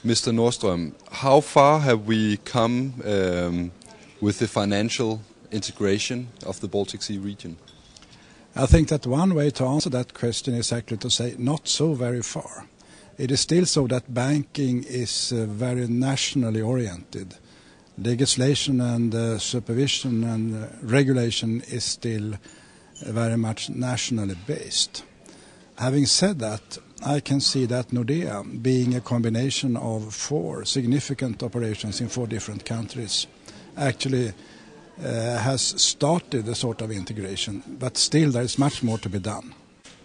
Mr. Nordström, how far have we come with the financial integration of the Baltic Sea region? I think that one way to answer that question is actually to say not so very far. It is still so that banking is very nationally oriented. Legislation and supervision and regulation is still very much nationally based. Having said that, I can see that Nordea, being a combination of 4 significant operations in 4 different countries, actually has started a sort of integration, but still there is much more to be done.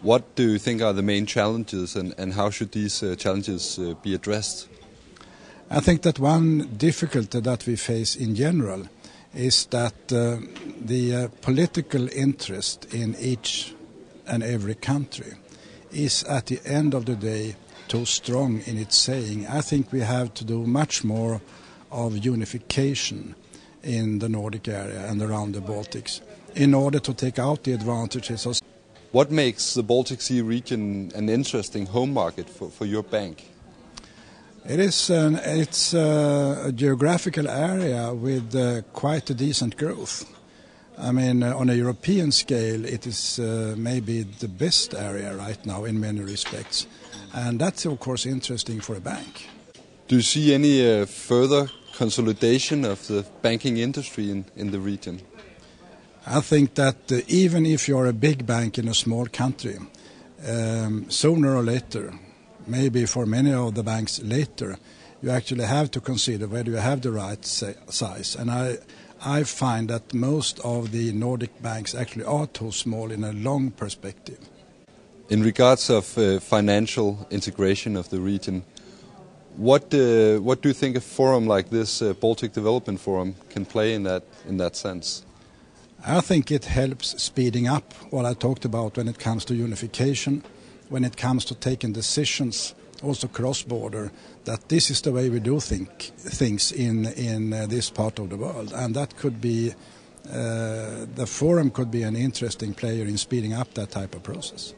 What do you think are the main challenges, and how should these challenges be addressed? I think that one difficulty that we face in general is that the political interest in each and every country is at the end of the day too strong in its saying. I think we have to do much more of unification in the Nordic area and around the Baltics in order to take out the advantages of. What makes the Baltic Sea region an interesting home market for your bank? It's a geographical area with quite a decent growth. I mean, on a European scale, it is maybe the best area right now in many respects. And that's, of course, interesting for a bank. Do you see any further consolidation of the banking industry in the region? I think that even if you're a big bank in a small country, sooner or later, maybe for many of the banks later, you actually have to consider whether you have the right size. And I find that most of the Nordic banks actually are too small in a long perspective. In regards of financial integration of the region, what do you think a forum like this, Baltic Development Forum, can play in that sense? I think it helps speeding up what I talked about when it comes to unification, when it comes to taking decisions, also cross-border, that this is the way we do things in this part of the world. And that could be, the forum could be an interesting player in speeding up that type of process.